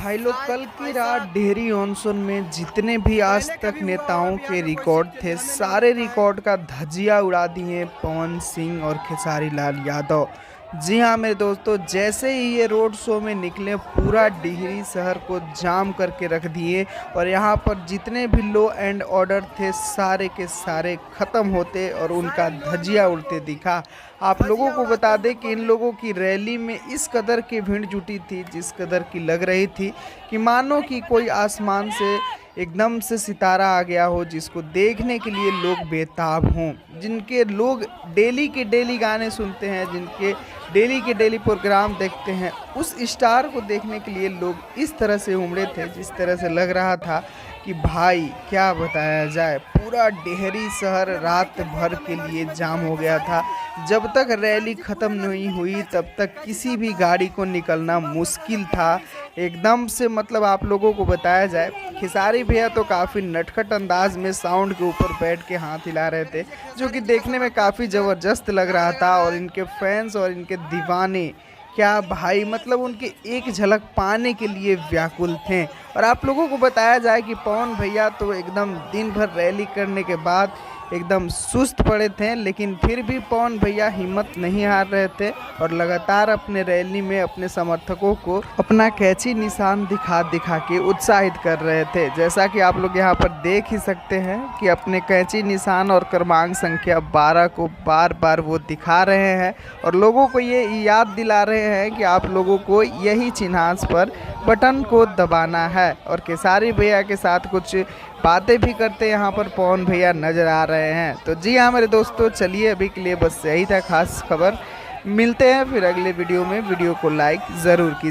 भाई लोग, कल की रात डेहरी ऑनसन में जितने भी आज तक नेताओं के रिकॉर्ड थे, सारे रिकॉर्ड का धजिया उड़ा दिए पवन सिंह और खेसारी लाल यादव। जी हाँ मेरे दोस्तों, जैसे ही ये रोड शो में निकले पूरा डिहरी शहर को जाम करके रख दिए और यहाँ पर जितने भी लॉ एंड ऑर्डर थे सारे के सारे ख़त्म होते और उनका धजिया उड़ते दिखा। आप लोगों को बता दें कि इन लोगों की रैली में इस कदर की भीड़ जुटी थी, जिस कदर की लग रही थी कि मानो कि कोई आसमान से एकदम से सितारा आ गया हो, जिसको देखने के लिए लोग बेताब हों। जिनके लोग डेली के डेली गाने सुनते हैं, जिनके डेली के डेली प्रोग्राम देखते हैं, उस स्टार को देखने के लिए लोग इस तरह से उमड़े थे, जिस तरह से लग रहा था कि भाई क्या बताया जाए। पूरा डेहरी शहर रात भर के लिए जाम हो गया था। जब तक रैली ख़त्म नहीं हुई तब तक किसी भी गाड़ी को निकलना मुश्किल था एकदम से। मतलब आप लोगों को बताया जाए, खेसारी भैया तो काफ़ी नटखट अंदाज में साउंड के ऊपर बैठ के हाथ हिला रहे थे, जो कि देखने में काफ़ी ज़बरदस्त लग रहा था। और इनके फैंस और इनके दीवाने क्या भाई, मतलब उनके एक झलक पाने के लिए व्याकुल थे। और आप लोगों को बताया जाए कि पवन भैया तो एकदम दिन भर रैली करने के बाद एकदम सुस्त पड़े थे, लेकिन फिर भी पवन भैया हिम्मत नहीं हार रहे थे और लगातार अपने रैली में अपने समर्थकों को अपना कैची निशान दिखा दिखा के उत्साहित कर रहे थे। जैसा कि आप लोग यहाँ पर देख ही सकते हैं कि अपने कैची निशान और क्रमांक संख्या 12 को बार बार वो दिखा रहे हैं और लोगों को ये याद दिला रहे हैं कि आप लोगों को यही चिन्हांस पर बटन को दबाना है। और खेसारी भैया के साथ कुछ बातें भी करते यहाँ पर पवन भैया नज़र आ रहे हैं। तो जी हाँ मेरे दोस्तों, चलिए अभी के लिए बस यही था खास खबर। मिलते हैं फिर अगले वीडियो में। वीडियो को लाइक ज़रूर कीजिए।